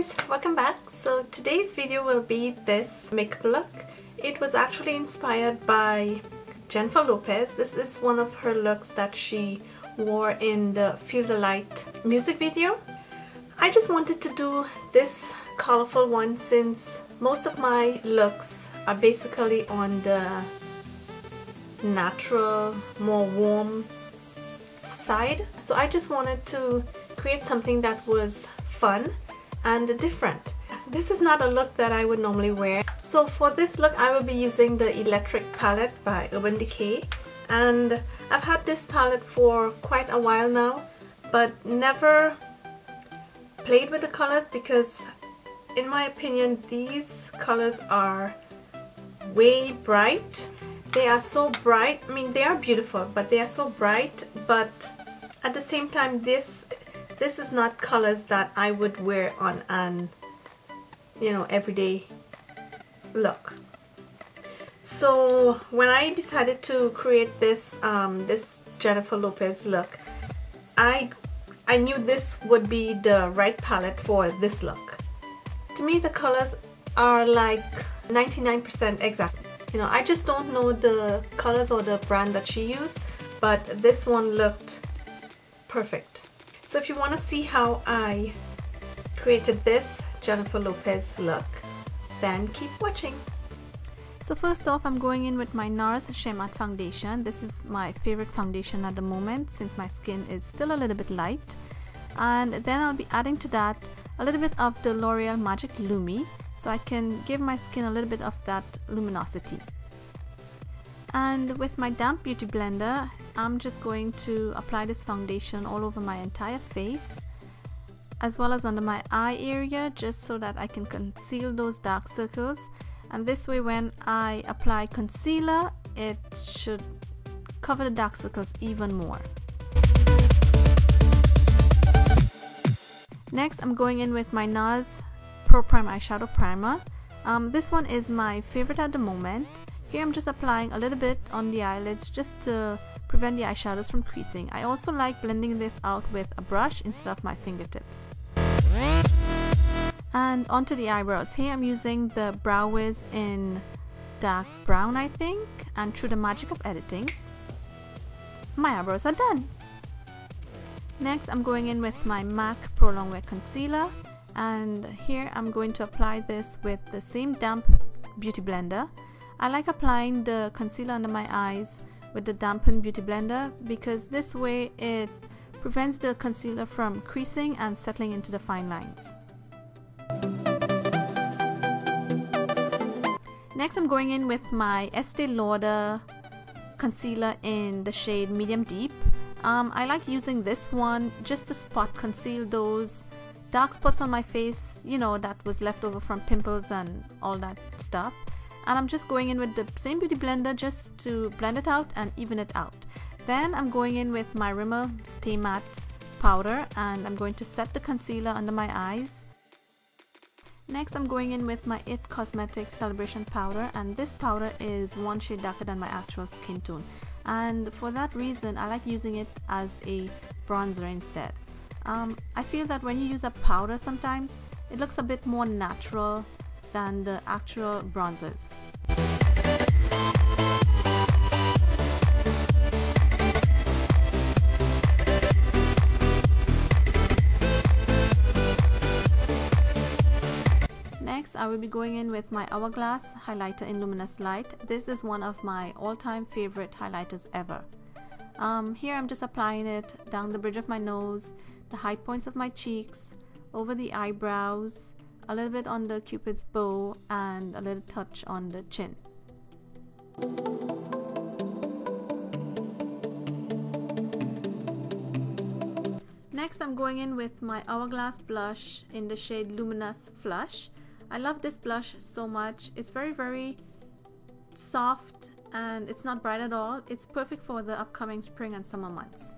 guys, welcome back. So today's video will be this makeup look. It was actually inspired by Jennifer Lopez. This is one of her looks that she wore in the Feel the Light music video. I just wanted to do this colorful one since most of my looks are basically on the natural, more warm side. So I just wanted to create something that was fun and different. This is not a look that I would normally wear. So for this look I will be using the Electric palette by Urban Decay, and I've had this palette for quite a while now but never played with the colors because in my opinion these colors are way bright. They are so bright. I mean, they are beautiful, but they are so bright, but at the same time this is not colors that I would wear on an, you know, everyday look. So when I decided to create this this Jennifer Lopez look, I knew this would be the right palette for this look. To me the colors are like 99% exact. You know, I just don't know the colors or the brand that she used, but this one looked perfect. So if you want to see how I created this Jennifer Lopez look, then keep watching. So first off, I'm going in with my NARS Shea Matte foundation. This is my favorite foundation at the moment since my skin is still a little bit light. And then I'll be adding to that a little bit of the L'Oreal Magic Lumi so I can give my skin a little bit of that luminosity. And with my damp beauty blender, I'm just going to apply this foundation all over my entire face as well as under my eye area, just so that I can conceal those dark circles. And this way when I apply concealer, it should cover the dark circles even more. Next, I'm going in with my NARS Pro Prime Eyeshadow Primer. This one is my favorite at the moment. Here I'm just applying a little bit on the eyelids just to prevent the eyeshadows from creasing. I also like blending this out with a brush instead of my fingertips. And onto the eyebrows. Here I'm using the Brow Wiz in dark brown, I think, and through the magic of editing, my eyebrows are done. Next I'm going in with my MAC Pro Longwear Concealer, and here I'm going to apply this with the same damp beauty blender. I like applying the concealer under my eyes with the dampened beauty blender because this way it prevents the concealer from creasing and settling into the fine lines. Next I'm going in with my Estee Lauder concealer in the shade Medium Deep. I like using this one just to spot conceal those dark spots on my face, you know, that was left over from pimples and all that stuff. And I'm just going in with the same beauty blender just to blend it out and even it out. Then I'm going in with my Rimmel Stay Matte powder and I'm going to set the concealer under my eyes. Next I'm going in with my IT Cosmetics Celebration powder, and this powder is one shade darker than my actual skin tone. And for that reason I like using it as a bronzer instead. I feel that when you use a powder sometimes it looks a bit more natural than the actual bronzers. Next I will be going in with my Hourglass highlighter in Luminous Light. This is one of my all-time favorite highlighters ever. Here I'm just applying it down the bridge of my nose, the high points of my cheeks, over the eyebrows, a little bit on the Cupid's bow, and a little touch on the chin. Next I'm going in with my Hourglass blush in the shade Luminous Flush. I love this blush so much. It's very soft and it's not bright at all. It's perfect for the upcoming spring and summer months.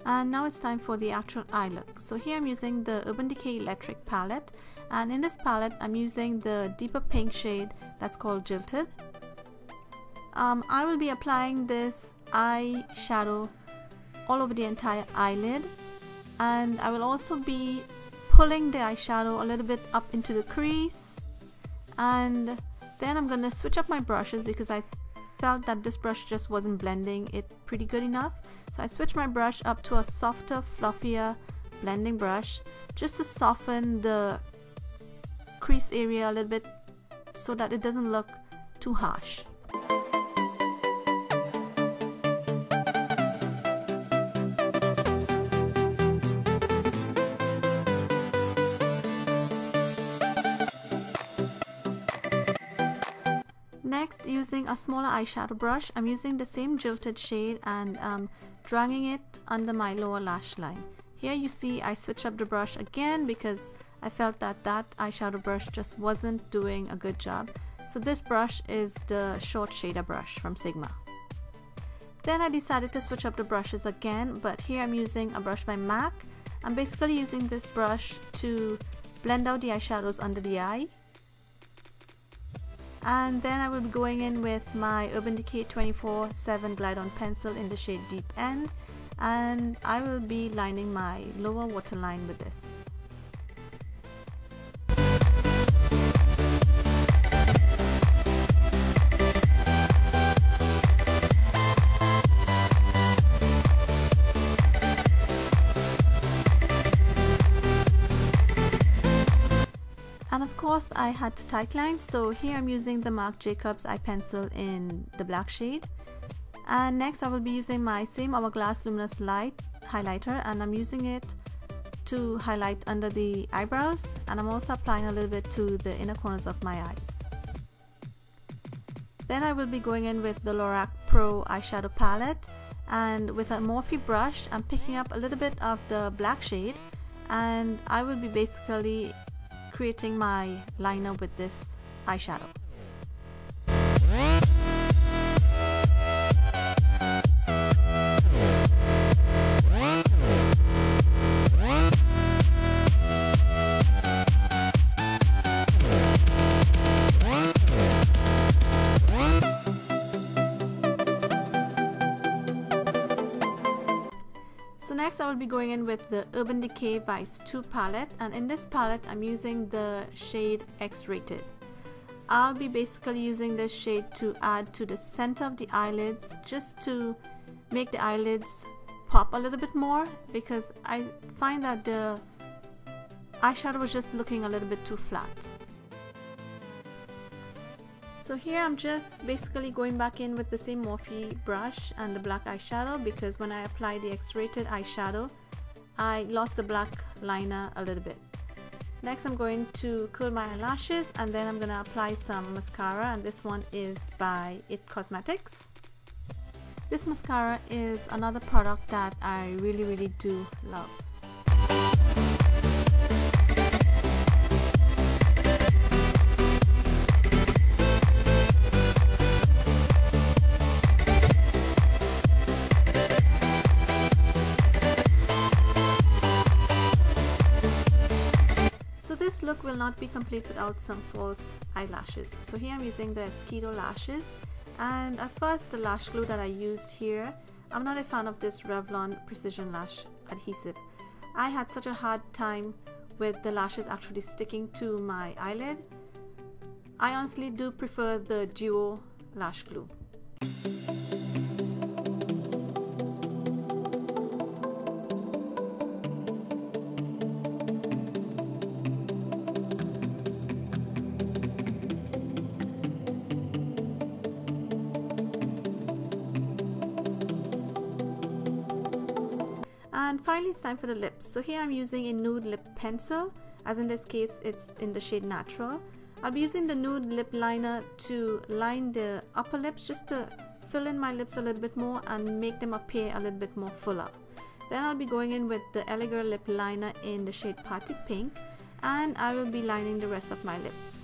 And now it's time for the actual eye look. So here I'm using the Urban Decay Electric palette, and in this palette I'm using the deeper pink shade that's called Jilted. I will be applying this eyeshadow all over the entire eyelid, and I will also be pulling the eyeshadow a little bit up into the crease, and then I'm gonna switch up my brushes because I felt that this brush just wasn't blending it pretty good enough. So I switched my brush up to a softer, fluffier blending brush just to soften the crease area a little bit so that it doesn't look too harsh. Next, using a smaller eyeshadow brush, I'm using the same Jilted shade and dragging it under my lower lash line. Here you see I switched up the brush again because I felt that that eyeshadow brush just wasn't doing a good job. So this brush is the short shader brush from Sigma. Then I decided to switch up the brushes again, but here I'm using a brush by MAC. I'm basically using this brush to blend out the eyeshadows under the eye. And then I will be going in with my Urban Decay 2407 Glide On pencil in the shade Deep End, and I will be lining my lower waterline with this. And of course I had to tightline, so here I'm using the Marc Jacobs eye pencil in the black shade. And next I will be using my same Hourglass Luminous Light highlighter, and I'm using it to highlight under the eyebrows, and I'm also applying a little bit to the inner corners of my eyes. Then I will be going in with the Lorac Pro eyeshadow palette, and with a Morphe brush I'm picking up a little bit of the black shade, and I will be basically creating my liner with this eyeshadow. So next I will be going in with the Urban Decay Vice 2 palette, and in this palette I'm using the shade X-Rated. I'll be basically using this shade to add to the center of the eyelids, just to make the eyelids pop a little bit more, because I find that the eyeshadow was just looking a little bit too flat. So here I'm just basically going back in with the same Morphe brush and the black eyeshadow, because when I applied the X-Rated eyeshadow I lost the black liner a little bit. Next I'm going to curl my eyelashes, and then I'm going to apply some mascara, and this one is by IT Cosmetics. This mascara is another product that I really do love. This look will not be complete without some false eyelashes. So here I'm using the Esquido lashes, and as far as the lash glue that I used here, I'm not a fan of this Revlon Precision Lash Adhesive. I had such a hard time with the lashes actually sticking to my eyelid. I honestly do prefer the Duo lash glue. And finally it's time for the lips. So here I'm using a nude lip pencil, as in this case it's in the shade Natural. I'll be using the nude lip liner to line the upper lips, just to fill in my lips a little bit more and make them appear a little bit more fuller. Then I'll be going in with the Elegant lip liner in the shade Party Pink, and I will be lining the rest of my lips.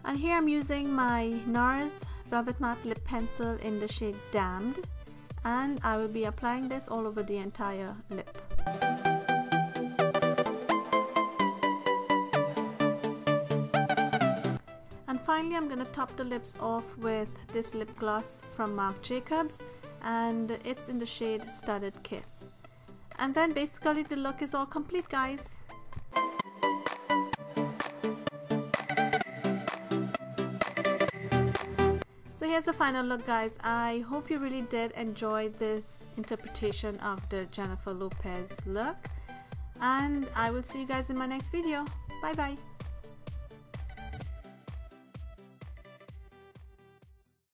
And here I'm using my NARS Velvet Matte Lip Pencil in the shade Damned, and I will be applying this all over the entire lip. finally I'm gonna top the lips off with this lip gloss from Marc Jacobs, and it's in the shade Studded Kiss. And then basically the look is all complete, guys. So here's the final look, guys. I hope you really did enjoy this interpretation of the Jennifer Lopez look, and I will see you guys in my next video. Bye bye.